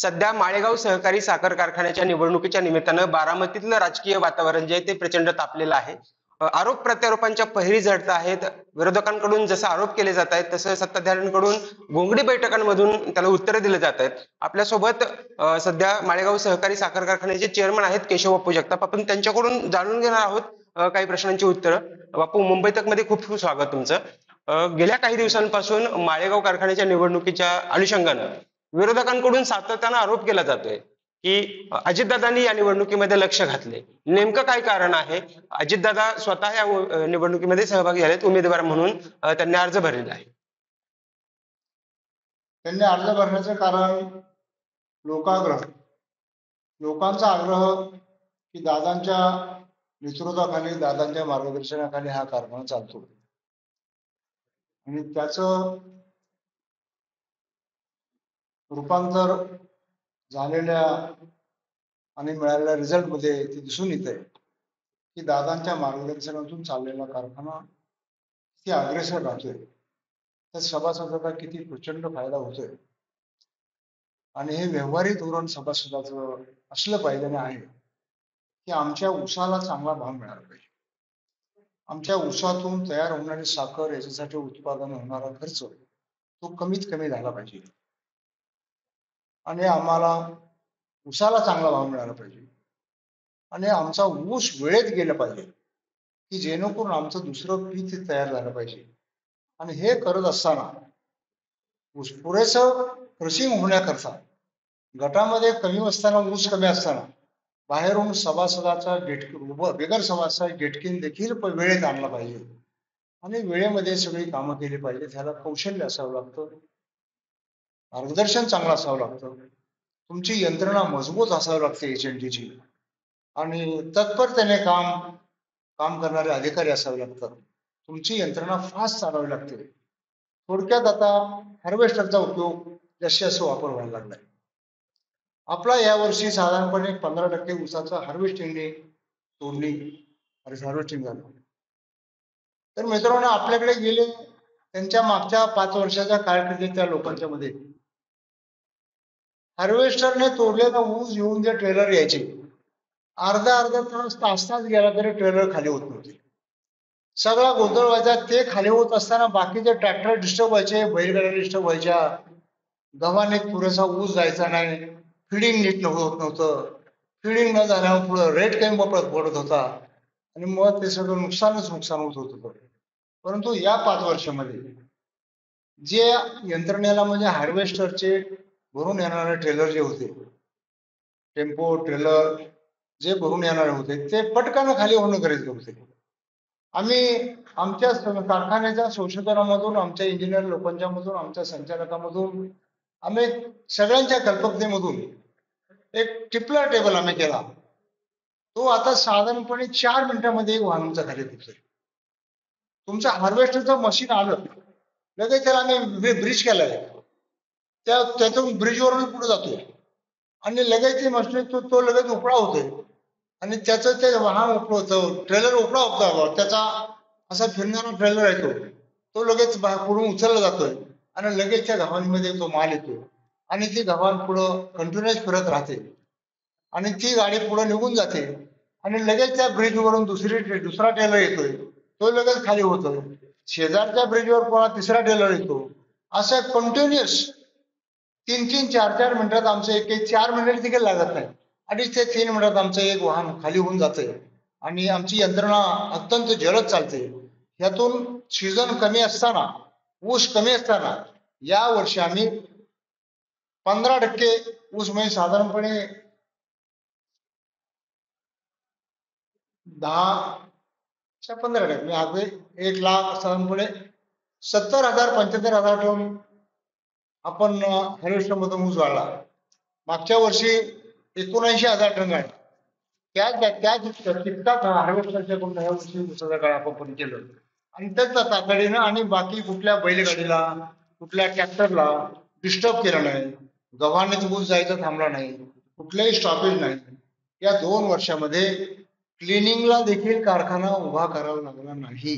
सध्या माळेगाव सहकारी साखर कारखान्याच्या निवडणुकीच्या निमित्तानं बारामतीतलं राजकीय वातावरण जे आहे ते प्रचंड तापलेलं आहे. आरोप प्रत्यारोपांच्या फैरी झडत आहेत. विरोधकांकडून जसं आरोप केले जात आहेत तसं सत्ताधाऱ्यांकडून घोंगडी बैठकांमधून त्याला उत्तरं दिले जात आहेत. आपल्यासोबत सध्या माळेगाव सहकारी साखर कारखान्याचे चेअरमन आहेत केशव बापू जगताप. आपण त्यांच्याकडून जाणून घेणार आहोत काही प्रश्नांची उत्तरं. बापू, मुंबई तक मध्ये खूप खूप स्वागत तुमचं. गेल्या काही दिवसांपासून माळेगाव कारखान्याच्या निवडणुकीच्या अनुषंगानं विरोधकांकडून सातत्यानं आरोप केला जातोय की अजितदादांनी या निवडणुकीमध्ये लक्ष घातले. नेमकं काय कारण आहे? अजितदादा स्वतः या निवडणुकीमध्ये सहभागी झालेत उमेदवार म्हणून. त्यांनी अर्ज भरलेला आहे. त्यांनी अर्ज भरण्याचं कारण लोकांचा आग्रह की दादांच्या नेतृत्वाखाली, दादांच्या मार्गदर्शनाखाली हा कारभार चालतो आणि त्याचं रूपांतर झालेल्या आणि मिळालेल्या रिझल्ट मध्ये ते दिसून येत आहे की दादांच्या मार्गदर्शनातून चाललेला कारखाना किती अग्रेसर राहतोय, त्या सभासदाचा किती प्रचंड फायदा होतोय. आणि हे व्यवहारी धोरण सभासदाचं असलं पाहिजे आणि आहे की आमच्या ऊसाला चांगला भाव मिळाला पाहिजे. आमच्या ऊसातून तयार होणारी साखर, याच्यासाठी उत्पादन होणारा खर्च तो कमीत कमी झाला पाहिजे आणि आम्हाला ऊसाला चांगला भाव मिळाला पाहिजे आणि आमचा ऊस वेळेत गेला पाहिजे की जेणेकरून आमचं दुसरं पीक तयार झालं पाहिजे. आणि हे करत असताना ऊस पुरेसं क्रशिंग होण्याकरता गटामध्ये कमी असताना, ऊस कमी असताना बाहेरून सभासदाचा बिगर सभासदाचा गेटकीन देखील वेळेत आणला पाहिजे आणि वेळेमध्ये सगळी कामं केली पाहिजे. त्याला कौशल्य असावं लागतं, मार्गदर्शन चांगलं असावं लागतं, तुमची यंत्रणा मजबूत असावी लागते एचएनटीची आणि तत्परतेने काम करणारे अधिकारी असावे लागतात. तुमची यंत्रणा फास्ट चालवावी लागते. थोडक्यात आता हार्वेस्टरचा उपयोग जास्त वापर व्हायला लागलाय. आपला यावर्षी साधारणपणे 15% ऊसाचा हार्वेस्टिंगने तोडणी हार्वेस्टिंग झालं. तर मित्रांनो, आपल्याकडे गेले त्यांच्या मागच्या 5 वर्षाच्या कारकिर्दीत लोकांच्या मध्ये हार्वेस्टरने तोडलेला ऊस घेऊन जे ट्रेलर यायचे, अर्धा तास गेला तरी ट्रेलर खाली होत नव्हते. सगळा गोंधळ व्हायचा. ते खाली होत असताना बाकीचे ट्रॅक्टर डिस्टर्ब व्हायचे, बैलगाड्या डिस्टर्ब व्हायच्या, गव्हाने पुरेसा ऊस जायचा नाही, फिडिंग नीट होत नव्हतं. फिडिंग न झाल्यामुळे पुढे रेट कमी पडत होता आणि मग ते सगळं नुकसान होत होतं. परंतु या 5 वर्षामध्ये जे यंत्रणेला म्हणजे हार्वेस्टरचे भरून येणारे ट्रेलर जे होते, टेम्पो ट्रेलर जे भरून येणारे होते, ते पटकन खाली होणं गरजेचं होते. आम्ही आमच्या कारखान्याच्या संशोधनामधून, आमच्या इंजिनियर लोकांच्या मधून, आमच्या संचालकामधून, आम्ही सगळ्यांच्या कल्पकतेमधून एक टिपलर टेबल आम्ही केला. तो आता साधारणपणे 4 मिनिटांमध्ये वाहनांचा खाली दिसतोय. तुमचं हार्वेस्टरचं मशीन आलं लगेच त्याला आम्ही ब्रिज केलाय, त्यातून ब्रिजवरून पुढे जातोय आणि लगेच ते मशीन तो लगेच उपळा होतोय आणि त्याचं ते वाहन होतं, ट्रेलर उपळा होता, त्याचा असा फिरणारा ट्रेलर आहे तो लगेच पुढून उचलला जातोय आणि लगेच त्या गव्हाणीमध्ये तो माल येतो आणि ती गव्हाण पुढं कंटिन्युअस फिरत राहते आणि ती गाडी पुढे निघून जाते आणि लगेच त्या ब्रिजवरून दुसरा ट्रेलर येतोय, तो लगेच खाली होतो. शेजारच्या ब्रिजवर पुन्हा तिसरा ट्रेलर येतो. असं कंटिन्युअस 3-3, 4-4 मिनिटात आमचं एक 4 मिनिट देखील लागत नाही, 2.5 ते 3 मिनिटात आमचं एक वाहन खाली होऊन जातंय आणि आमची यंत्रणा अत्यंत जलद चालते. यातून सीझन कमी असताना, ऊस कमी असताना या वर्षी आम्ही 15% ऊस म्हणजे साधारणपणे 10-15% म्हणजे 1 लाख साधारणपणे 70,000-75,000 टन आपण हार्वेस्टर मधून ऊस वाढला. मागच्या वर्षी 79,000 टन आहे. त्याच हार्वेस्टरच्या ह्या वर्षी ऊसाचा काळ आपण केलं आणि त्याच तातडीनं आणि बाकी कुठल्या बैलगाडीला, कुठल्या ट्रॅक्टरला डिस्टर्ब केलं नाही, गव्हाणीत ऊस जायचा थांबला नाही, कुठल्याही स्टॉपेज नाही. या 2 वर्षामध्ये क्लिनिंगला देखील कारखाना उभा करावा लागला नाही.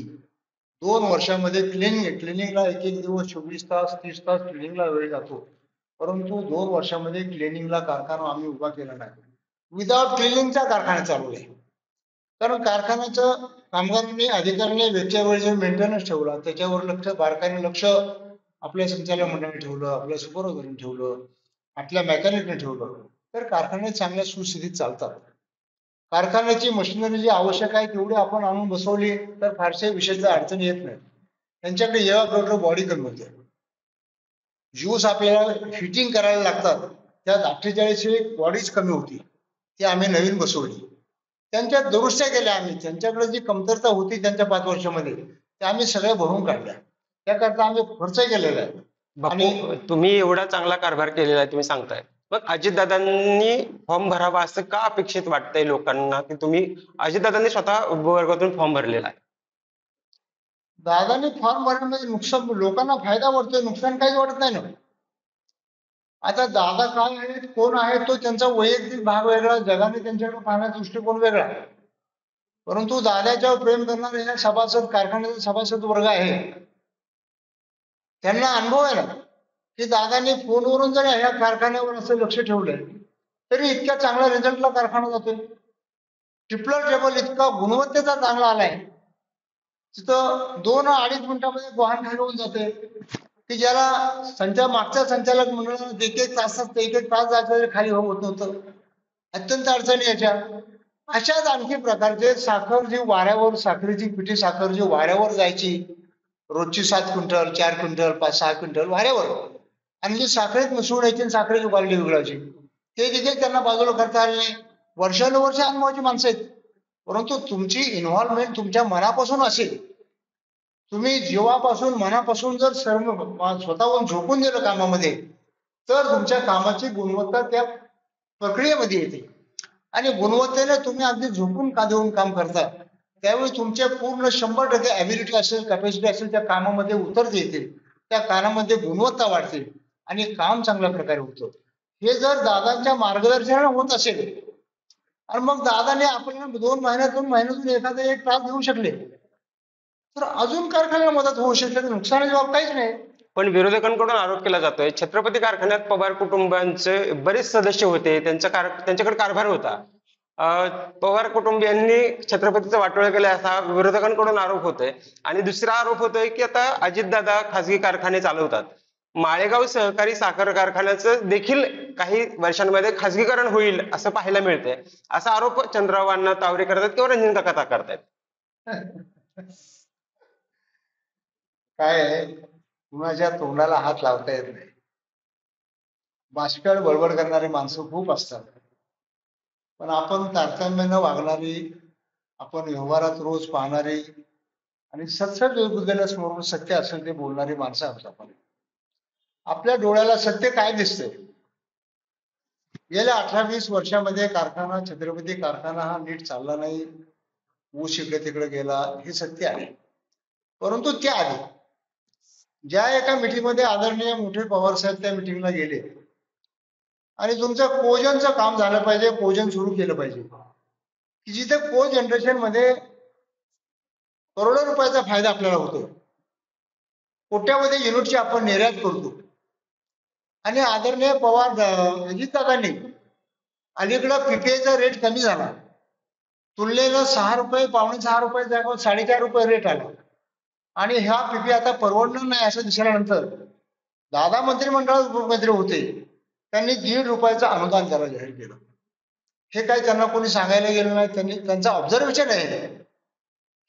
2 वर्षामध्ये क्लिनिंगला एक दिवस 24 तास 30 तास क्लिनिंगला वेळ जातो. परंतु 2 वर्षामध्ये क्लिनिंगला कारखाना आम्ही उभा केला नाही. विदाउट क्लिनिंगचा कारखाना चालू आहे. कारण कारखान्याचं कामगारांनी अधिकाऱ्यांनी वेळच्या वेळी जो मेंटेनन्स ठेवला त्याच्यावर बारकाईने लक्ष आपल्या संचालक मंडळाने ठेवलं, आपल्या सुपरवायझरने ठेवलं, आपल्या मेकॅनिकने ठेवलं, तर कारखाने चांगल्या सुस्थितीत चालतात. कारखान्याची मशिनरी जी आवश्यक आहे तेवढी आपण आणून बसवली तर फारशा विषयाच्या अडचणी येत नाही. त्यांच्याकडे येवा बॉडी कमी होते. ज्यूस आपल्याला फिटिंग करायला लागतात, त्यात 48 बॉडीज कमी होती, ती आम्ही नवीन बसवली. त्यांच्या दुरुस्त्या केल्या आम्ही. त्यांच्याकडे जी कमतरता होती त्यांच्या 5 वर्षामध्ये त्या आम्ही सगळ्या भरून काढल्या. त्याकरता आम्ही खर्च केलेला आहे. बापू, तुम्ही एवढा चांगला कारभार केलेला आहे तुम्ही सांगताय, मग अजितदादांनी फॉर्म भरावा असं का अपेक्षित वाटतंय लोकांना, की तुम्ही अजितदादांनी स्वतः वर्गातून फॉर्म भरलेला आहे? दादाने फॉर्म भरण्यामध्ये नुकसान, लोकांना फायदा वाटतोय, नुकसान काहीच वाटत नाही ना. आता दादा काय आहेत, कोण आहे, तो त्यांचा वैयक्तिक भाग वेगळा, जगाने त्यांच्याकडे पाहण्याचा दृष्टिकोन वेगळा. परंतु दादाच्यावर प्रेम करणारे हे सभासद, कारखान्याचे सभासद वर्ग आहे, त्यांना अनुभव आहे ना की दादाने फोनवरून जर ह्या कारखान्यावर असं लक्ष ठेवलंय तरी इतक्या चांगल्या रिझल्टला कारखाना जातोय. ट्रिपल टेबल इतका गुणवत्तेचा चांगला आलाय, तिथं 2-2.5 मिनिटामध्ये वाहन खाली होऊन जाते, की ज्याला मागच्या संचालक मंडळाला एक तास जायचं तरी खाली होत नव्हतं. अत्यंत अडचणी याच्या. अशाच आणखी प्रकारचे साखर जी वाऱ्यावर, साखरेची पिठी साखर जी वाऱ्यावर जायची, रोजची 7 क्विंटल 4 क्विंटल 5-6 क्विंटल वाऱ्यावर, आणि जी साखरेत मिसळून यायची साखरेची क्वालिटी वेगळाची, ते देखील त्यांना बाजूला करता आले नाही. वर्षानुवर्ष अनुभवाची माणसं आहेत. परंतु तुमची इन्व्हॉल्वमेंट तुमच्या मनापासून असेल, तुम्ही जीवापासून मनापासून जर स्वतःहून झोकून दिलं कामामध्ये, तर तुमच्या कामाची गुणवत्ता त्या प्रक्रियेमध्ये येते. आणि गुणवत्तेने तुम्ही अगदी झोपून का देऊन काम करता, त्यावेळी तुमच्या पूर्ण 100% ॲबिलिटी असेल, कॅपॅसिटी असेल, त्या कामामध्ये उतरता येतील, त्या कामामध्ये गुणवत्ता वाढते आणि काम चांगल्या प्रकारे होतं. हे जर दादांच्या मार्गदर्शनाने होत असेल, आणि मग दादाने आपल्याला 2 महिन्यातून एखादा 1 तास देऊ शकले तर अजून कारखान्याला मदत होऊ शकते. नुकसानाची बाब काहीच नाही. पण विरोधकांकडून आरोप केला जातोय, छत्रपती कारखान्यात पवार कुटुंबांचे बरेच सदस्य होते, त्यांच्याकडे कारभार होता. पवार कुटुंबियांनी छत्रपतीचं वाटोळं केलं असा विरोधकांकडून आरोप होतोय. आणि दुसरा आरोप होतोय की आता अजितदादा खासगी कारखाने चालवतात. माळेगाव सहकारी साखर कारखान्याचं देखील काही वर्षांमध्ये खासगीकरण होईल असं पाहायला मिळतंय. असा आरोप चंद्रराव अण्णा तावरे करतात किंवा रंजन काका करतायत. काय आहे, कुणाच्या तोंडाला हात लावता येत नाही. बाष्कळ बडबड करणारी माणसं खूप असतात, पण आपण तारतम्यानं वागणारी, आपण व्यवहारात रोज पाहणारी आणि सतसत बुद्धीला समोरून सत्य असेल ते बोलणारी माणसं आहोत आपण. आपल्या डोळ्याला सत्य काय दिसतंय? गेल्या 18-20 वर्षामध्ये कारखाना, छत्रपती कारखाना हा नीट चालला नाही, ऊस इकडे तिकडे गेला, हे सत्य आहे. परंतु त्याआधी ज्या एका मीटिंगमध्ये आदरणीय मोठे पवार साहेब त्या मीटिंगला गेले आणि तुमचं कोजनचं काम झालं पाहिजे, कोजन सुरू केलं पाहिजे, की जिथे को जनरेशन मध्ये करोडो रुपयाचा फायदा आपल्याला होतो, कोट्यावधी युनिटची आपण निर्यात करतो. आणि आदरणीय पवार अजितदादांनी अलीकडं पीपीआयचा रेट कमी झाला, तुलनेनं 6 रुपये, पावणे 6 रुपये जागा 4.5 रुपये रेट आला, आणि ह्या पीपीआय आता परवडणार नाही असं दिसल्यानंतर दादा मंत्रिमंडळात उपमंत्री होते, त्यांनी 1.5 रुपयाचं अनुदान त्याला जाहीर केलं. हे काही त्यांना कोणी सांगायला गेलं नाही, त्यांचा ऑब्झर्वेशन आहे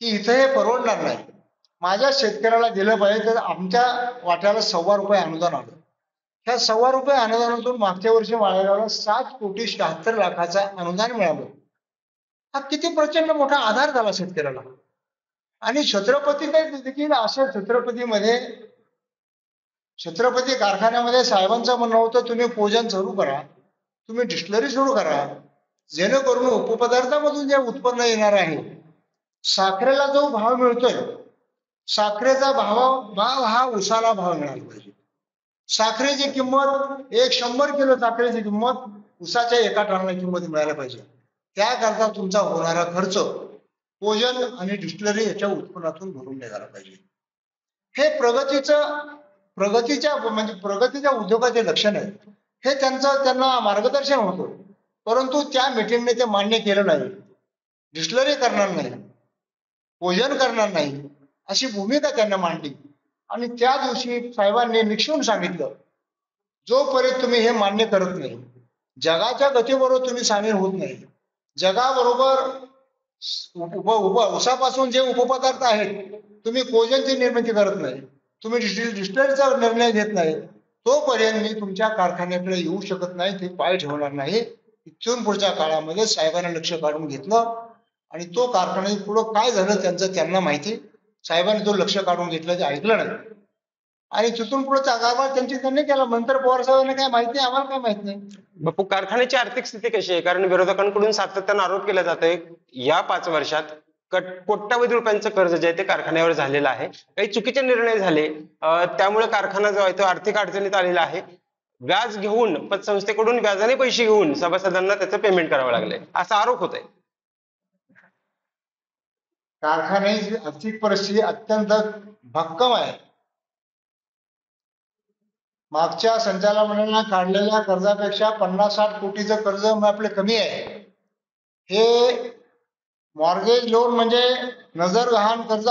की इथं हे परवडणार नाही, माझ्या शेतकऱ्याला दिलं पाहिजे. तर आमच्या वाट्याला 1.25 रुपये अनुदान आलं. ह्या 1.25 रुपये अनुदानातून मागच्या वर्षी माळेगावला 7,76,00,000चं अनुदान मिळालं. हा किती प्रचंड मोठा आधार झाला शेतकऱ्याला. आणि छत्रपती देखील अशा छत्रपती कारखान्यामध्ये साहेबांचं म्हणणं होतं, तुम्ही कोजन सुरू करा, तुम्ही डिस्टिलरी सुरू करा, जेणेकरून उपपदार्थामधून जे उत्पन्न येणार आहे, साखरेला जो भाव मिळतोय, साखरेचा भाव हा उसाला भाव मिळाला पाहिजे. साखरेची किंमत 100 किलो साखरेची किंमत उसाच्या 1 टनाला किंमत मिळायला पाहिजे. त्याकरता तुमचा होणारा खर्च कोजन आणि डिस्टिलरी याच्या उत्पन्नातून भरून निघाला पाहिजे. हे प्रगतीचं प्रगतीच्या उद्योगाचे लक्षण आहे. हे त्यांना मार्गदर्शन होतं. परंतु त्या मीटिंगने ते मान्य केलं नाही. डिस्टलरी करणार नाही, पोजन करणार नाही, अशी भूमिका त्यांना मांडली. आणि त्या दिवशी साहेबांनी निक्षून सांगितलं, जोपर्यंत तुम्ही हे मान्य करत नाही, जगाच्या गतीबरोबर तुम्ही सामील होत नाही, जगाबरोबर उसापासून जे उपपदार्थ आहेत तुम्ही कोजनची निर्मिती करत नाही, तुम्ही डिस्टलरीचा निर्णय घेत नाही, तोपर्यंत मी तुमच्या कारखान्याकडे येऊ शकत नाही, ते पाय ठेवणार नाही. इथून पुढच्या काळामध्ये साहेबांना लक्ष काढून घेतलं आणि तो कारखान्यात पुढं काय झालं त्यांना माहिती. साहेबांनी तो लक्ष काढून घेतलं, ते ऐकलं नाही आणि तिथून पुढे कारभार त्यांनी केला. नंतर पवार साहेबांना काय माहिती, आम्हाला काय माहित नाही. बापू, कारखान्याची आर्थिक स्थिती कशी आहे? कारण विरोधकांकडून सातत्यानं आरोप केला जातोय या 5 वर्षात कोट्यावधी रुपयांचं कर्ज जे आहे ते कारखान्यावर झालेलं आहे. काही चुकीचे निर्णय झाले, त्यामुळे कारखाना जो आहे तो आर्थिक अडचणीत आलेला आहे. व्याज घेऊन पतसंस्थेकडून व्याजाने पैसे घेऊन सभासदांना त्याचं पेमेंट करावं लागलंय, असा आरोप होत आहे. कारखान्याची आर्थिक परिस्थिती अत्यंत भक्कम आहे. मागच्या संचालक काढलेल्या कर्जापेक्षा 50-60 कोटीचं कर्ज आपले कमी आहे. हे मॉर्गेज लोन म्हणजे नजर गहाण कर्ज,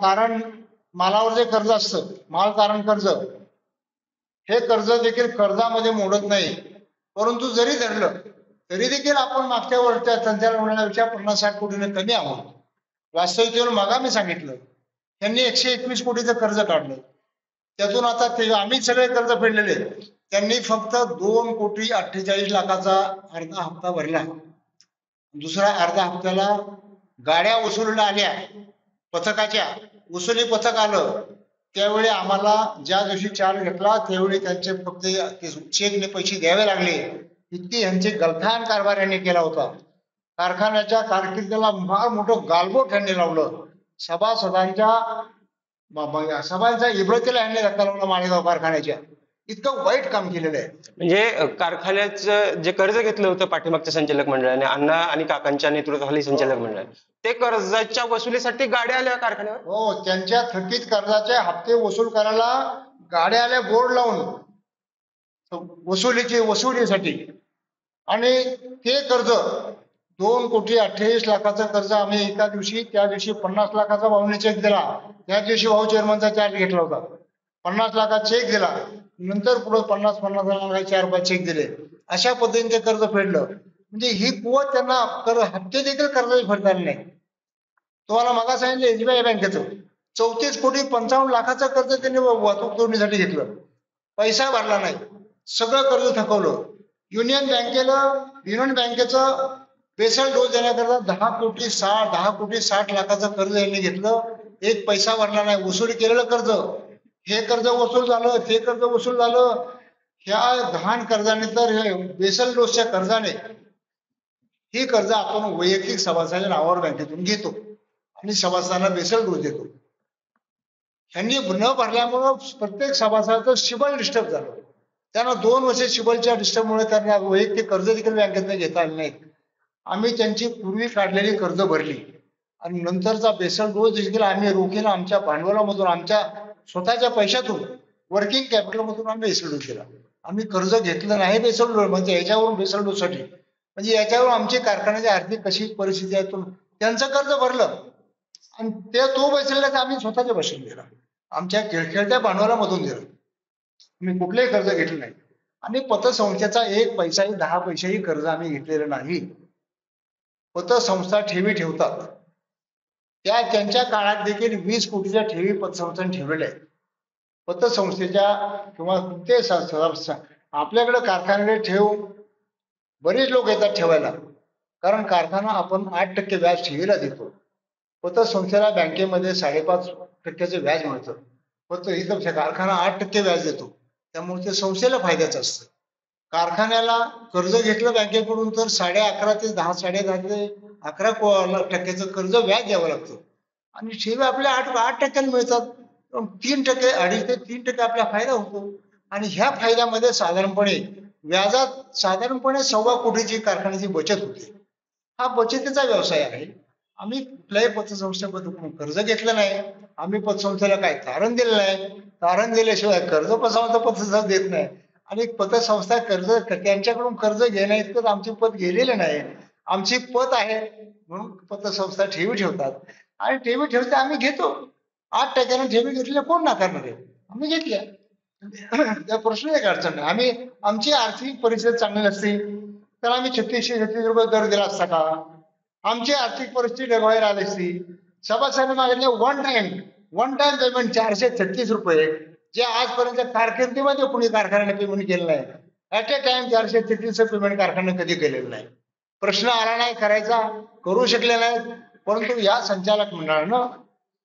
कारण मालावर जे कर्ज असतं, माल कारण कर्ज, हे कर्ज देखील कर्जामध्ये मोडत नाही. परंतु जरी धरलं तरी देखील आपण मागच्या वर्षाच्या संचालक मंडळापेक्षा 50-60 कोटीने कमी आहोत. वास्तविकतेवर मागा मी सांगितलं, त्यांनी 121 कोटीचं कर्ज काढलं. त्यातून आता ते आम्ही सगळे कर्ज फेडलेले, त्यांनी फक्त 2,48,00,000 अर्धा हप्ता भरला. दुसरा अर्धा हप्त्याला गाड्या वसुलीला आल्या, पथकाच्या वसुली पथक आलं. त्यावेळी आम्हाला ज्या दिवशी चार्ज घेतला त्यावेळी त्यांचे फक्त चेकने पैसे द्यावे लागले. इतकी यांचे गलथान कारभार यांनी केला होता. कारखान्याच्या कारकिर्दीला फार मोठं गालबोट यांनी लावलं. सभांच्या इब्रतीला यांनी धक्का लावला. माळेगाव कारखान्याच्या इतकं वाईट काम केलेलं आहे. म्हणजे कारखान्याचं जे कर्ज घेतलं होतं पाठीमागच्या संचालक मंडळाने, अण्णा आणि काकांच्या नेतृत्वाखाली संचालक मंडळ, ते कर्जाच्या वसुलीसाठी गाड्या आल्या कारखान्यावर. हो, त्यांच्या थकीत कर्जाचे हप्ते वसूल करायला गाड्या आल्या, बोर्ड लावून वसुलीसाठी. आणि ते कर्ज 2,28,00,000 कर्ज आम्ही त्या दिवशी 50 लाखाचा भाऊने चेक दिला. त्या दिवशी भाऊ चेअरमनचा चार्ज घेतला होता. 50 लाखाचा चेक दिला, नंतर पुढे 50 लाखाचे 4-5 चेक दिले. अशा पद्धतीने ते कर्ज फेडलं. म्हणजे ही कुवत त्यांना हप्ते देखील कर्ज फेडता आले नाही. तुम्हाला मागा सांगितलं एसबीआय बँकेचं 34,55,00,000 कर्ज त्यांनी वाहतूक जोडणीसाठी घेतलं, पैसा भरला नाही, सगळं कर्ज थकवलं. युनियन बँकेचं बेसल डोस देण्याकरता 10,60,00,000 कर्ज यांनी घेतलं, एक पैसा भरला नाही. वसुली केलेलं कर्ज, हे कर्ज वसूल झालं, ते कर्ज वसूल झालं. ह्या घाण कर्जाने, तर हे बेसल डोसच्या कर्जाने ही कर्ज आपण वैयक्तिक सभासदाच्या नावावर बँकेतून घेतो आणि सभासदांना बेसल डोस देतो. ह्यांनी न भरल्यामुळं प्रत्येक सभासदाचं सिबिल डिस्टर्ब झालं. त्यांना 2 वर्ष सिबिलच्या डिस्टर्बमुळे त्यांना वैयक्तिक कर्ज देखील बँकेतून घेता आले नाहीत. आम्ही त्यांची पूर्वी काढलेली कर्ज भरली आणि नंतरचा बेसल डोस देखील आम्ही रोखीनं आमच्या भांडवलामधून, आमच्या स्वतःच्या पैशातून, वर्किंग कॅपिटल मधून आम्ही बेसल डोस केला. आम्ही कर्ज घेतलं नाही बेसल डोस म्हणजे याच्यावरून, बेसल डोस साठी. म्हणजे याच्यावर आमची कारखान्याची आर्थिक कशी परिस्थिती आहे, त्यांचं कर्ज भरलं आणि तो बेसलला आम्ही स्वतःच्या पैशातून दिला, आमच्या खेळत्या भांडवलामधून दिलं. आम्ही कुठलेही कर्ज घेतलं नाही. आणि पतसंस्थेचा 1 पैसाही 10 पैसेही कर्ज आम्ही घेतलेलं नाही. पतसंस्था ठेवी ठेवतात, त्यांच्या काळात देखील 20 कोटीच्या ठेवी पतसंस्थेने ठेवलेल्या आहेत. पतसंस्थेच्या किंवा ते आपल्याकडे कारखान्याकडे ठेव बरेच लोक येतात ठेवायला, कारण कारखाना आपण 8% व्याज ठेवीला देतो. पतसंस्थेला बँकेमध्ये 5.5% व्याज मिळतं. इथं कारखाना 8% व्याज देतो, त्यामुळे ते संस्थेला फायद्याचं असतं. कारखान्याला कर्ज घेतलं बँकेकडून तर 11.5 ते 10.5 ते 11% कर्ज व्याज द्यावं लागतं आणि ठेवी आपल्या 8% मिळतात. 3%, 2.5% ते 3% आपला फायदा होतो. आणि ह्या फायद्यामध्ये साधारणपणे व्याजात 1.25 कोटीची कारखान्याची बचत होते. हा बचतीचा व्यवसाय आहे. आम्ही कुठल्याही पतसंस्थेकडून कर्ज घेतलं नाही. आम्ही पतसंस्थेला काय तारण दिलं नाही. तारण दिल्याशिवाय कर्ज पतसंस्था देत नाही. आणि पतसंस्था कर्ज त्यांच्याकडून कर्ज घेण्या इतकंच आमची पत गेलेलं नाही. आमची पत आहे म्हणून पतसंस्था ठेवी ठेवतात आणि ठेवी ठेवते आम्ही घेतो. 8% ठेवी घेतलेल्या कोण नाकारणार आहे? आम्ही घेतल्या. त्या प्रश्न एक अडचण नाही. आम्ही आमची आर्थिक परिस्थिती चांगली नसती तर आम्ही 3636 रुपये दर दिला असता का? आमची आर्थिक परिस्थिती डगवायला आली असती. सभासदांनी मागितले वन टाइम पेमेंट 436 रुपये, जे आजपर्यंत कारकिर्दीमध्ये कुणी कारखान्याने पेमेंट केलं नाही. ऍट ए टाइम 436 पेमेंट कारखान्याने कधी केलेलं नाही. प्रश्न आला नाही करायचा, करू शकले नाहीत. परंतु या संचालक मंडळानं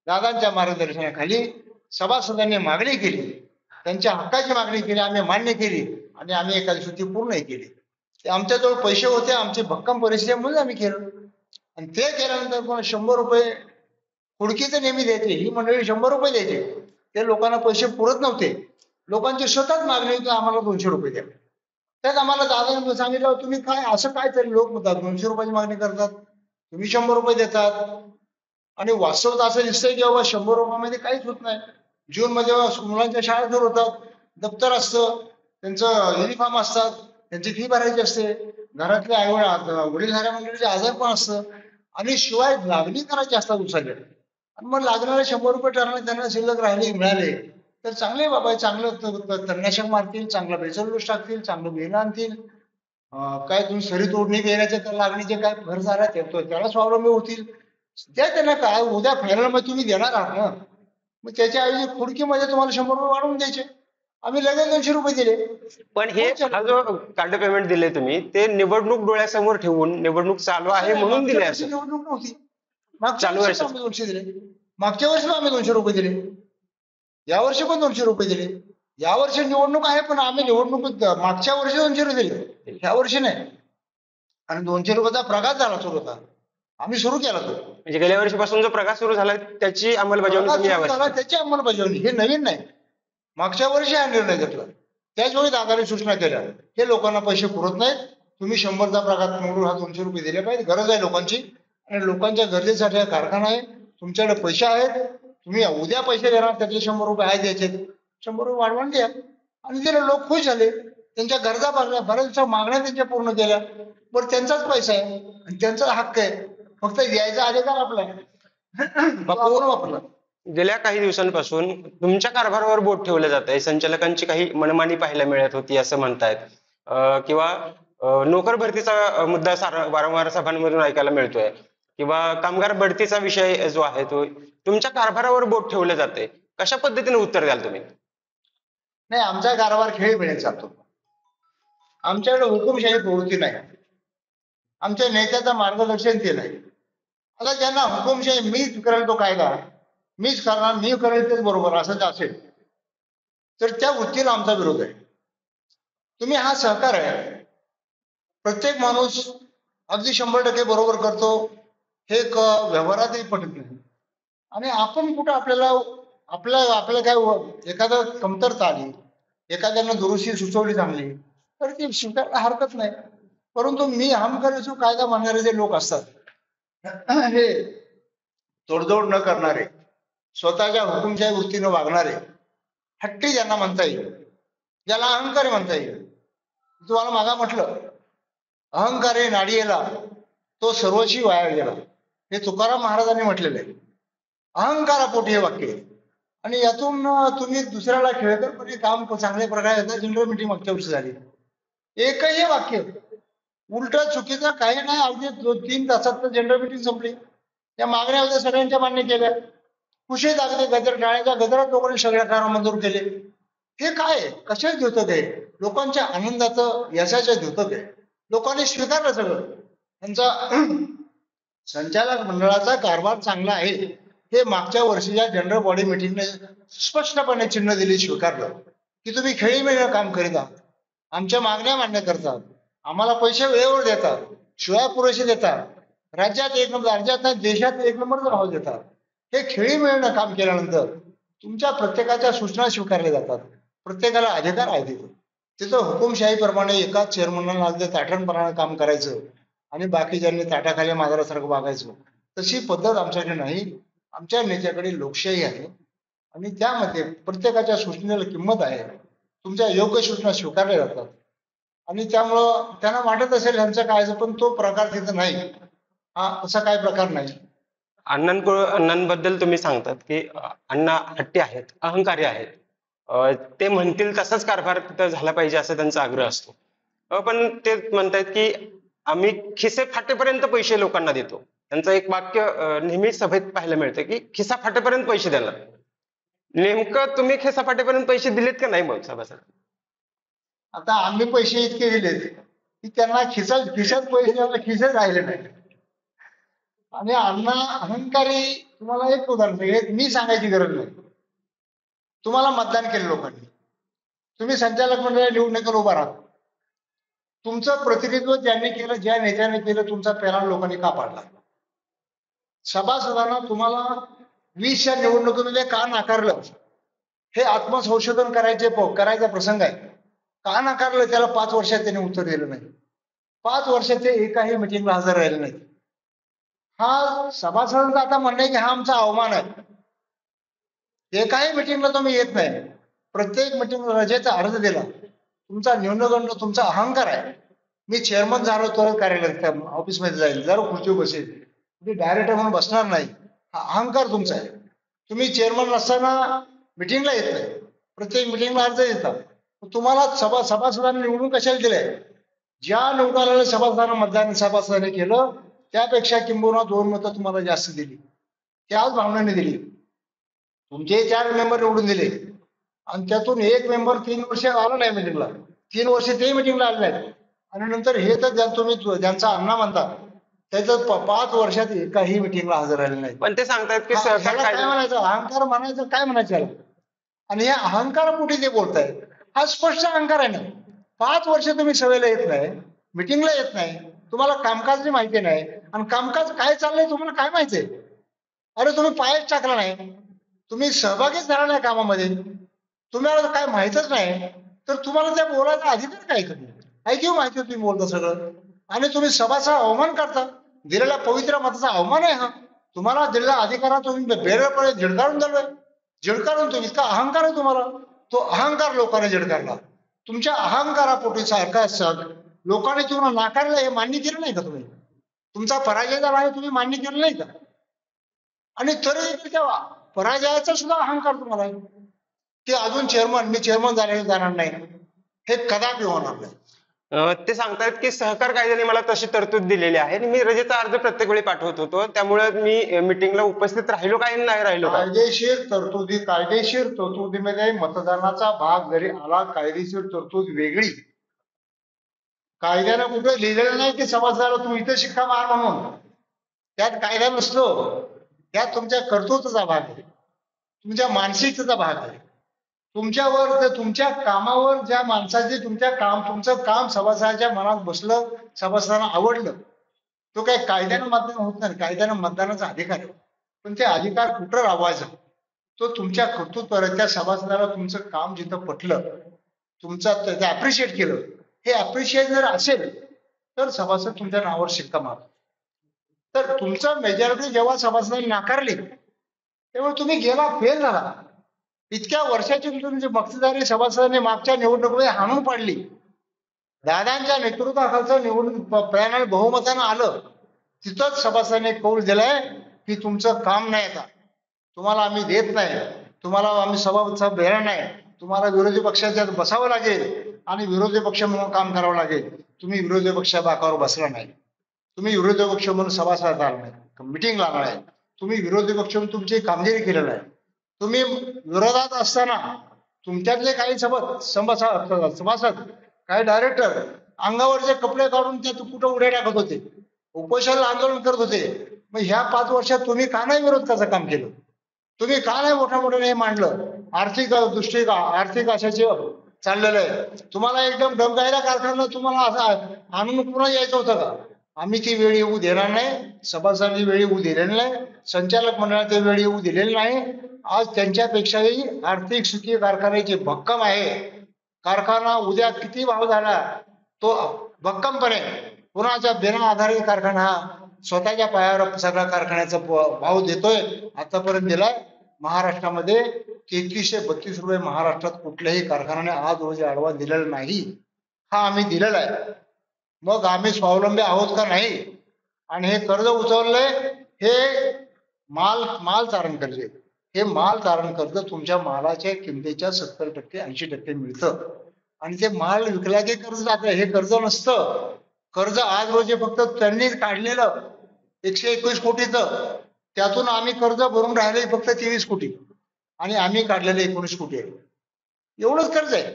दादांच्या मार्गदर्शनाखाली सभासदांनी मागणी केली, त्यांच्या हक्काची मागणी केली, आम्ही मान्य केली आणि आम्ही एखादी सुट्टी पूर्णही केली. आमच्याजवळ पैसे होते, आमची भक्कम परिस्थितीमुळे आम्ही केलं. आणि ते केल्यानंतर पण 100 रुपये खुडकीचे नेहमी द्यायचे. ही मंडळी 100 रुपये द्यायचे. ते लोकांना पैसे पुरत नव्हते. लोकांची स्वतःच मागणी होती आम्हाला 200 रुपये द्या. त्यात आम्हाला दादाने सांगितलं, तुम्ही काय असं काय तरी लोक म्हणतात 200 रुपयाची मागणी करतात, तुम्ही 100 रुपये देतात. आणि वास्तवात असं दिसतंय की बाबा 100 रुपयामध्ये काहीच होत नाही. जून मध्ये मुलांच्या शाळा सुरू होतात, दप्तर असतं, त्यांचं युनिफॉर्म असतात, त्यांची फी भरायची असते, घरातले वडीलधाऱ्या मंडळीचे आजार पण असतं आणि शिवाय लागणी करायची असतात उसाच्या. आणि मग लागणारे 100 रुपये ठरवले त्यांना शिल्लक राहिले मिळाले तर चांगले बाबा, चांगलं तणनाशक मारतील, चांगला बेसल डोस टाकतील, चांगलं बियाणं आणतील. काय तुम्ही सरी तोडणी बियाण्याचे तर लागणीचे काय भर झाला त्याला स्वावलंबी होतील. द्या त्यांना. काय उद्या फायनल मध्ये तुम्ही देणार आहात ना, मग त्याच्या ऐवजी खुडकीमध्ये तुम्हाला 100 रुपये वाढवून द्यायचे. आम्ही लगेच 200 रुपये दिले. पण हे हा जो कार्ड पेमेंट दिले तुम्ही, ते निवडणूक डोळ्यासमोर ठेवून निवडणूक चालू आहे म्हणून दिले मागच्या वर्षी असं? निवडणूक नव्हती. मागच्या चालू वर्षी वर्षात. आम्ही 200 दिले. मागच्या वर्षी आम्ही 200 रुपये दिले. यावर्षी पण 200 रुपये दिले. यावर्षी निवडणूक आहे पण आम्ही निवडणूक मागच्या वर्षी 200 रुपये दिले, ह्या वर्षी नाही. आणि 200 रुपयाचा प्रघात झाला सुरू होता, आम्ही सुरू केला तो. म्हणजे गेल्या वर्षीपासून जो प्रकार सुरू झाला त्याची अंमलबजावणी तुम्ही प्रघात सुरू यावर्षी? झाला त्याची अंमलबजावणी. हे नवीन नाही. मागच्या वर्षी हा निर्णय घेतला. त्याचवेळी दादाने सूचना केल्या, हे लोकांना पैसे पुरत नाहीत, तुम्ही 100चा प्रघात मोडून हा 200 रुपये दिले पाहिजे. गरज आहे लोकांची आणि लोकांच्या गरजेसाठी हा कारखाना आहे. तुमच्याकडे पैसे आहेत, तुम्ही उद्या पैसे देणार, त्यातले 100 रुपये आहे द्यायचे, 100 रुपये वाढवून द्या. आणि दिले. लोक खुश झाले. त्यांच्या गरजा भागल्या, बऱ्याच मागण्या त्यांच्या पूर्ण केल्या. बरं, त्यांचाच पैसा आहे आणि त्यांचा हक्क आहे, फक्त द्यायचा अधिकार आपला बापू, वापरला. गेल्या काही दिवसांपासून तुमच्या कारभारावर बोट ठेवलं जात आहे. संचालकांची काही मनमानी पाहायला मिळत होती असं म्हणतायत. किंवा नोकर भरतीचा मुद्दा वारंवार सभांमधून ऐकायला मिळतोय, किंवा कामगार बढतीचा विषय जो आहे तो तुमच्या कारभारावर बोट ठेवलं जाते. कशा पद्धतीने उत्तर द्याल तुम्ही? नाही, आमचा कारभार खेळी मिळत जातो. आमच्याकडे हुकुमशाही प्रवृत्ती नाही. आमच्या नेत्याचं मार्गदर्शन ते नाही. आता ज्यांना हुकुमशाही मीच करेल तो कायदा, मीच करणार, मी करेल तेच बरोबर असं जर असेल तर त्या वृत्तीला आमचा विरोध आहे. तुम्ही हा सहकार आहे. प्रत्येक माणूस अगदी 100% बरोबर करतो हे व्यवहारातही पटत नाही. आणि आपण कुठं आपल्याला काय एखादं कमतरता आली, एखाद्यानं दुरुस्ती सुचवली चांगली तर ती स्वीकारायला हरकत नाही. परंतु मी हम करे कायदा मानणारे जे लोक असतात, हे तोडजोड न करणारे, स्वतःच्या हुकुमशाही वृत्तीनं वागणारे, हट्टी ज्यांना म्हणता येईल, ज्याला अहंकारी म्हणता येईल. तुम्हाला मागा म्हटलं, अहंकारी नाडियेला तो सर्वशी वाया गेला, हे तुकाराम महाराजांनी म्हटलेलं आहे. अहंकारापोटी हे वाक्य आहे. आणि यातून तुम्ही दुसऱ्याला खेळकरपणे काम चांगल्या प्रकारे जनरल मीटिंग मागच्या वर्षी झाली, एकही वाक्य उलट चुकीचं काही नाही. अगदी 2-3 तासात जनरल मीटिंग संपली. त्या मागण्या होत्या, सगळ्यांच्या मान्य केल्या. कुशीत अगदी टाळ्याच्या गजरात लोकांनी सगळ्या कामं मंजूर केले. हे काय, कशाच द्योतक आहे? लोकांच्या आनंदाचं, यशाचं द्योतक आहे. लोकांनी स्वीकारलं सगळं. त्यांचा संचालक मंडळाचा कारभार चांगला आहे हे मागच्या वर्षीच्या जनरल बॉडी मीटिंगने स्पष्टपणे चिन्ह दिले, स्वीकारलं की तुम्ही खेळीमेळीनं काम करीत आहात, आमच्या मागण्या मान्य करतात, आम्हाला पैसे वेळेवर देतात, शिवाय पुरेसे देतात, राज्यात एक नंबर, राज्यात नाही देशात एक नंबरचा भाव देतात. हे खेळीमेळीनं काम केल्यानंतर तुमच्या प्रत्येकाच्या सूचना स्वीकारल्या जातात. प्रत्येकाला अधिकार आहे तिथे. तिथं हुकुमशाहीप्रमाणे एकाच चेअरमनला अगदी ताठणपणानं काम करायचं आणि बाकीच्यांनी ताटाखाली मांजरासारखं वागायचं तशी पद्धत आमच्याकडे नाही. आमच्या नेत्याकडे लोकशाही आहे आणि त्यामध्ये प्रत्येकाच्या सूचनेला किंमत आहे. तुमच्या योग्य सूचना स्वीकारल्या जातात आणि त्यामुळं त्यांना वाटत असेल ह्यांचं काय, पण तो प्रकार तिथं नाही. हा असा काही प्रकार नाही. अण्णांबद्दल तुम्ही सांगतात की अण्णा हट्टी आहेत, अहंकारी आहेत. ते म्हणतील तसाच कारभार तिथं झाला पाहिजे असा त्यांचा आग्रह असतो. पण ते म्हणतायत की आम्ही खिसे फाटेपर्यंत पैसे लोकांना देतो. त्यांचं एक वाक्य नेहमी सभेत पाहायला मिळतं की खिसा फाटेपर्यंत पैसे देणार. नेमकं तुम्ही खिसा फाटेपर्यंत पैसे दिलेत का नाही मग सभासद? आता आम्ही पैसे इतके दिलेत की त्यांना खिशात पैसे द्यायला खिसेच राहिले नाही. आणि अण्णा अहंकारी, तुम्हाला एक उदाहरण सांगेल, मी सांगायची गरज नाही. तुम्हाला मतदान केलं लोकांनी, तुम्ही संचालक मंडळ निवडणुकीत उभा राहा. तुमचं प्रतिनिधित्व ज्यांनी केलं, ज्या नेत्याने केलं, तुमचा पेरा लोकांनी का पाडला? सभासदांना तुम्हाला 20च्या निवडणुकीमध्ये का नाकारलं, हे आत्मसंशोधन करायचा प्रसंग आहे. का नाकारलं त्याला 5 वर्षात त्यांनी उत्तर दिलं नाही. 5 वर्षात ते एकाही मिटिंगला हजर राहिले नाही. हा सभासदांचा आता म्हणणं आहे की हा आमचा अवमान आहे. एकाही मिटिंगला तुम्ही येत नाही, प्रत्येक मिटिंग रजेचा अर्ज दिला, तुमचा न्यूनगंड, तुमचा अहंकार आहे. मी चेअरमन झालो तर कार्यालयात ऑफिसमध्ये जाईल, जर खुर्ची बसेल, तुम्ही डायरेक्टर म्हणून बसणार नाही, हा अहंकार तुमचा आहे. तुम्ही चेअरमन नसताना मिटिंगला येत नाही, प्रत्येक मिटिंगला अर्ज देतात. तुम्हाला सभासदांनी निवडून कशाला दिलंय? ज्या निवडून आलेल्या सभासदांना मतदान सभासदांनी केलं त्यापेक्षा किंबहुना 2 मतं तुम्हाला जास्त दिली, त्याच भावनेने दिली. तुमचे 4 मेंबर निवडून दिले आणि त्यातून एक मेंबर 3 वर्ष आला नाही मिटिंगला, 3 वर्ष ते मिटिंगला आले नाहीत. आणि नंतर हे तर तुम्ही ज्यांचा अण्णा म्हणता त्याच्यात 5 वर्षात एकाही मिटिंगला हजर राहिले नाही. पण ते सांगतायत की काय म्हणायचं, अहंकार म्हणायचं, काय म्हणायचं? आणि हे अहंकारापोटी ते बोलताय, हा स्पष्ट अहंकार आहे ना. 5 वर्ष तुम्ही सभेला येत नाही, मिटिंगला येत नाही, तुम्हाला कामकाजची माहिती नाही, आणि कामकाज काय चाललंय तुम्हाला काय माहितीये? अरे तुम्ही पायच टाकला नाही, तुम्ही सहभागीच झाला नाही कामामध्ये, तुम्हाला काय माहितच नाही, तर तुम्हाला त्या बोलायचा अधिकार काय? तुम्ही ऐकू माहिती तुम्ही बोलता सगळं, आणि तुम्ही सभाचा अवमान करता. दिलेल्या पवित्र मताचा अवमान आहे हा. तुम्हाला दिलेला अधिकारा तुम्ही बेरळपणे झिडकारून दिलोय, झिडकारून. तुम्ही इतका अहंकार आहे तुम्हाला, तो अहंकार लोकांनी झिडकारला. तुमच्या अहंकारापोटी सारखा लोकांनी तुम्हाला नाकारलं, हे मान्य केलं नाही का? तुम्ही तुमचा पराजय झाला आहे, तुम्ही मान्य केलं नाही का? आणि तरी त्या पराजयाचा सुद्धा अहंकार तुम्हाला आहे की अजून मी चेअरमन झालेलं जाणार नाही, हे कदापि होणार नाही. ते सांगतायत की सहकार कायद्याने मला तशी तरतूद दिलेली आहे आणि मी रजेचा अर्ज प्रत्येक वेळी पाठवत होतो, त्यामुळे मी मिटिंगला उपस्थित राहिलो काय नाही राहिलो काय. कायदेशीर तरतुदीमध्ये मतदानाचा भाग जरी आला, कायदेशीर तरतूद वेगळी. कायद्यानं कुठे लिहिलेलं नाही की सभासदाला तू इथं शिक्का मार म्हणून, त्यात कायदा नसतो. त्यात तुमच्या कर्तृत्वाचा भाग आहे, तुमच्या मानसिकतेचा भाग आहे. तुमच्यावर, तुमच्या कामावर, ज्या माणसाचे तुमचं काम सभासदाच्या मनात बसलं, सभासदांना आवडलं, तो काही कायद्यानं मतदान होत नाही. कायद्यानं मतदानाचा अधिकार आहे, पण ते अधिकार कुठं राबवायचा तो तुमच्या कर्तृत्वावर. त्या सभासदाला तुमचं काम जिथं पटलं, तुमचं अप्रिशिएट केलं, हे अप्रिशिएट जर असेल तर सभासद तुमच्या नावावर शिक्का मारतो. तर तुमचं मेजॉरिटी जेव्हा सभासदांनी नाकारली तेव्हा तुम्ही गेला, फेल झाला. इतक्या वर्षाची तुमची मक्तेदारी सभासदांनी मागच्या निवडणुकीमध्ये हाणून पाडली. दादांच्या नेतृत्वाखालचं निवडणूक पॅनल बहुमतानं आलं, तिथंच सभासदांनी कौल दिलाय की तुमचं काम नाही, आता तुम्हाला आम्ही देत नाही, तुम्हाला आम्ही सभासद देणार नाही, तुम्हाला विरोधी पक्षाच्यात बसावं लागेल आणि विरोधी पक्ष म्हणून काम करावं लागेल. तुम्ही विरोधी पक्ष बाकावर बसला नाही, तुम्ही विरोधी पक्ष म्हणून सभासद आला नाही, मिटिंग लागणार आहे, तुम्ही विरोधी पक्ष म्हणून तुमची कामगिरी केलेलं आहे. तुम्ही विरोधात असताना तुमच्यातले काही सभासद, काही डायरेक्टर अंगावरचे कपडे काढून ते कुठं उड्या टाकत होते, उपोषण आंदोलन करत होते. मग ह्या 5 वर्षात तुम्ही का नाही विरोधकाचं काम केलं? तुम्ही का नाही मोठ्या हे मांडलं? आर्थिक अशाचे चाललेलं आहे. तुम्हाला एकदम डबगायला कारखाना तुम्हाला असं आणून पुन्हा यायचं होतं का? आम्ही ती वेळ येऊ देणार नाही, सभासदांनी वेळ येऊ दिलेली नाही, संचालक मंडळाने ते वेळ येऊ दिलेली नाही. आज त्यांच्यापेक्षाही आर्थिक स्थिती कारखान्याची भक्कम आहे. कारखाना उद्या किती भाव झाला तो भक्कमपणे, कुणाच्या बिना आधारित कारखाना स्वतःच्या पायावर सगळा कारखान्याचा भाव देतोय, आतापर्यंत दिलाय. महाराष्ट्रामध्ये 3332 रुपये महाराष्ट्रात कुठल्याही कारखान्याने आज रोजी आडवा दिलेला नाही, हा आम्ही दिलेला आहे. मग आम्ही स्वावलंबी आहोत का नाही? आणि हे कर्ज उचललंय, हे माल तारण कर्ज आहे. हे माल तारण कर्ज तुमच्या मालाच्या किमतीच्या 70% 80% मिळतं आणि ते माल विकला की कर्ज जातं. हे कर्ज नसतं. कर्ज आज रोजी फक्त त्यांनी काढलेलं 121 कोटीचं, त्यातून आम्ही कर्ज भरून राहिले फक्त 23 कोटी आणि आम्ही काढलेले 19 कोटी आहे. एवढंच कर्ज आहे,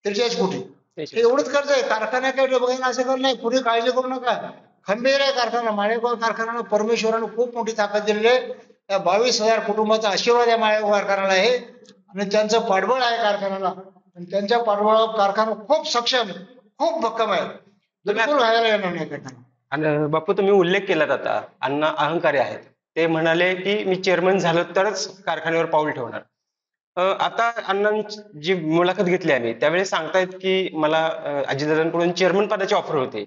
43 कोटी. हे एवढंच कर्ज आहे. कारखान्याकडे बघायला असं कर नाही, पुढे काळजी करू नका. खंबीर आहे कारखाना. माळेगाव कारखान्याला परमेश्वरानं खूप मोठी ताकद दिलेली आहे. त्या 22,000 कुटुंबाचा आशीर्वाद या माळेगाव कारखान्याला आहे आणि त्यांचं पाठबळ आहे कारखान्याला. आणि त्यांच्या पाठबळावर कारखाना खूप सक्षम, खूप भक्कम आहे. बिलकुल व्हायला येणार नाही कारखाना. आणि बापू, तुम्ही उल्लेख केला आता अण्णा अहंकारी आहेत. ते म्हणाले की मी चेअरमन झालो तरच कारखान्यावर पाऊल ठेवणार. आता अण्णांची जी मुलाखत घेतली आम्ही त्यावेळी सांगतायत की मला अजितदादांकडून चेअरमन पदाची ऑफर होती.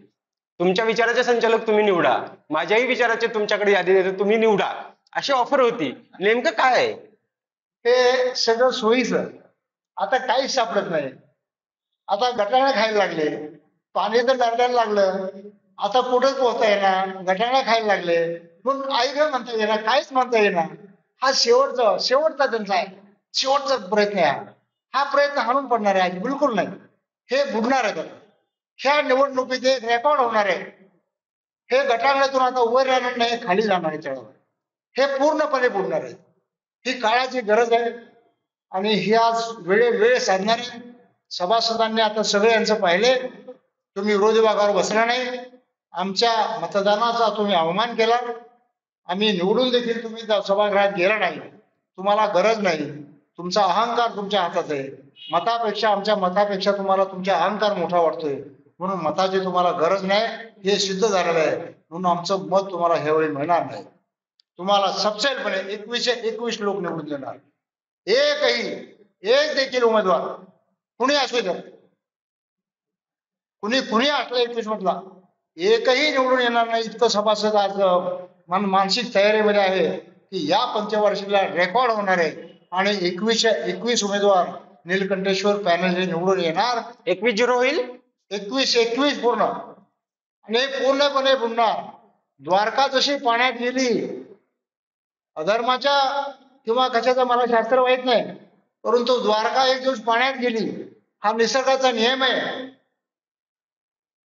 तुमच्या विचाराचे संचालक तुम्ही निवडा, माझ्याही विचाराचे तुमच्याकडे यादी देतो, तुम्ही निवडा, अशी ऑफर होती. नेमकं काय आहे? हे सगळं सोयीचं. आता काहीच सापडत नाही. आता गटाणा खायला लागले, पाणी तर दरडायला लागलं, आता कुठंच पोहता येणार, गटाणा खायला लागले, मग आई ग म्हणता येणार, काहीच म्हणता येणार. हा शेवटचा त्यांचा आहे, शेवटचा प्रयत्न आहे. हा प्रयत्न हाणून पडणार आहे? बिलकुल नाही. हे बुडणार आहे. ह्या निवडणुकीत एक रेकॉर्ड होणार आहे. हे गटांगणातून आता वर राहणार नाही, खाली जाणार आहे चढावर. हे पूर्णपणे बुडणार आहे. ही काळाची गरज आहे आणि ही आज वेळ साधणार आहे. सभासदांनी आता सगळे यांचं पाहिले. तुम्ही विरोधी भागावर बसला नाही, आमच्या मतदानाचा तुम्ही अवमान केला. आम्ही निवडून देखील तुम्ही सभागृहात गेला नाही. तुम्हाला गरज नाही. तुमचा अहंकार तुमच्या हातात आहे. आमच्या मतापेक्षा तुम्हाला तुमचा अहंकार मोठा वाटतोय, म्हणून मताची तुम्हाला गरज नाही, हे सिद्ध झालेलं आहे. म्हणून आमचं मत तुम्हाला ह्यावेळी मिळणार नाही. तुम्हाला सपशेलपणे 21 लोक निवडून देणार. एक देखील उमेदवार कुणी असू द्या, कुणी असला 21 मधला एकही निवडून येणार नाही. इतकं सभासद आज मानसिक तयारीमध्ये आहे की या पंचवार्षिकला रेकॉर्ड होणार आहे आणि 21 उमेदवार नीलकंठेश्वर पॅनल हे निवडून येणार. 21-0 होईल. 21 पूर्ण आणि पूर्णपणे बुडणार. द्वारका जशी पाण्यात गेली, अधर्माच्या किंवा कशाचा मला शास्त्र माहित नाही, परंतु द्वारका एक दिवस पाण्यात गेली, हा निसर्गाचा नियम आहे.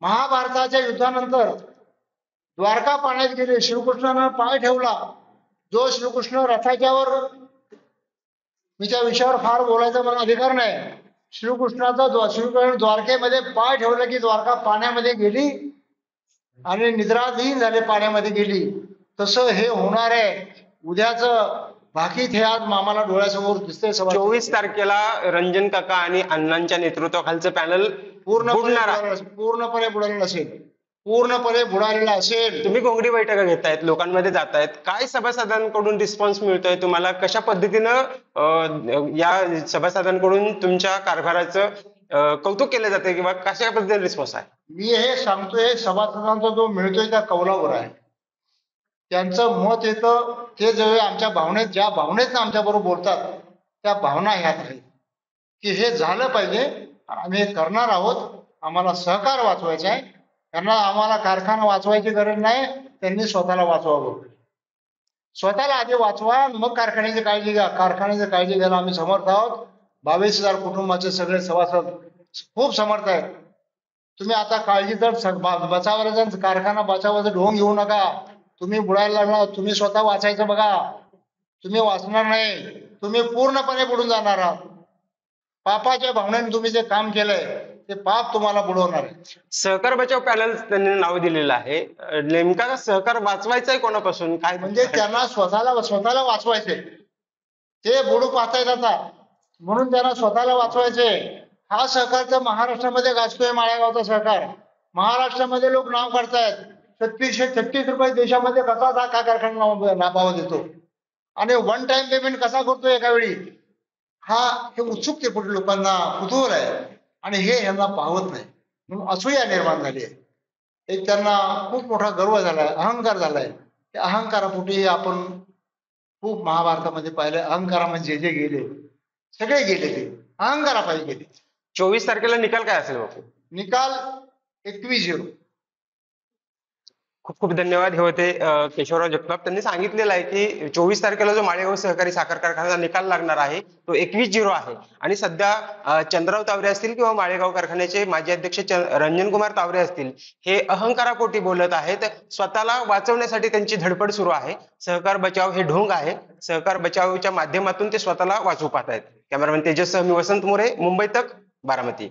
महाभारताच्या युद्धानंतर द्वारका पाण्यात गेली, श्रीकृष्णानं पाय ठेवला. जो श्रीकृष्ण रथाच्यावर, मी त्या विषयावर फार बोलायचा मला अधिकार नाही. श्रीकृष्ण द्वारकेमध्ये पाय ठेवला की द्वारका पाण्यामध्ये गेली आणि निद्राधीन झाले, पाण्यामध्ये गेली. तसं हे होणार आहे. उद्याच भाकीत हे आज मामाला डोळ्यासमोर दिसतंय. 24 तारखेला रंजन काका आणि अण्णांच्या नेतृत्वाखालचं पॅनल पूर्णपणे बुडालेलं असेल. पूर्णपणे बुडालेला असेल. तुम्ही घोंगडी बैठका घेतायत, लोकांमध्ये जातायत, काय सभासदांकडून रिस्पॉन्स मिळतोय तुम्हाला? कशा पद्धतीनं या सभासदांकडून तुमच्या कारभाराचं कौतुक केलं जाते किंवा कशा पद्धतीने रिस्पॉन्स आहे? मी हे सांगतोय, सभासदांचा जो मिळतोय त्या कौलावर आहे. त्यांचं मत येतं ते जे आमच्या भावनेत, ज्या भावनेत आमच्या बरोबर बोलतात, त्या भावना ह्यात आहेत की हे झालं पाहिजे. आम्ही हे करणार आहोत. आम्हाला सहकार वाचवायचा आहे. त्यांना आम्हाला कारखाना वाचवायची गरज नाही, त्यांनी स्वतःला वाचवावं. स्वतःला आधी वाचवा, मग कारखान्याची काळजी घ्या. कारखान्याची काळजी घ्यायला आम्ही समर्थ आहोत. 22,000 कुटुंबाचे सगळे सभासद खूप समर्थ आहेत. तुम्ही आता काळजी तर बचावायला, कारखाना बचावायचं ढोंग घेऊ नका. तुम्ही बुडायला लागणार, तुम्ही स्वतः वाचायचं बघा. तुम्ही वाचणार नाही, तुम्ही पूर्णपणे बुडून जाणार आहात. पापाच्या भावनेने तुम्ही जे काम केलंय ते पाप तुम्हाला बुडवणार आहे. सहकार बचाव पॅनल त्यांनी नाव दिलेलं आहे. नेमका सहकार वाचवायचा आहे कोणापासून? काय म्हणजे त्यांना स्वतःला वाचवायचे. ते बुडू पाहतायत आता, म्हणून त्यांना स्वतःला वाचवायचे. हा सहकार तर महाराष्ट्रामध्ये गाजतोय, माळेगावचा सहकार. महाराष्ट्रामध्ये लोक नाव काढतायत. 36 रुपये देशामध्ये कसा कारखाना नाभाव देतो आणि वन टाइम पेमेंट कसा करतो एका वेळी, हे उत्सुकतेपुढे लोकांना कुतूहल आहे आणि हे यांना पाहत नाही, म्हणून असूया निर्माण झाली आहे. एक त्यांना खूप मोठा गर्व झालाय, अहंकार झालाय. त्या अहंकारापोटी आपण खूप महाभारतामध्ये पाहिलं, अहंकारामध्ये जे जे गेले सगळे गेले, ते अहंकारापायी गेले. 24 तारखेला निकाल काय असेल बापू? निकाल 21-0. खूप खूप धन्यवाद. हे होते केशवराव जगताप. त्यांनी सांगितलेलं आहे की 24 तारखेला जो माळेगाव सहकारी साखर कारखान्याचा निकाल लागणार आहे तो 21-0 आहे. आणि सध्या चंद्रराव तावरे असतील किंवा माळेगाव कारखान्याचे माजी अध्यक्ष रंजनकुमार तावरे असतील, हे अहंकारापोटी बोलत आहेत. स्वतःला वाचवण्यासाठी त्यांची धडपड सुरू आहे. सहकार बचाव हे ढोंग आहे. सहकार बचावच्या माध्यमातून ते स्वतःला वाचवू पाहत आहेत. कॅमेरामॅन तेजस सह मी वसंत मोरे, मुंबई तक, बारामती.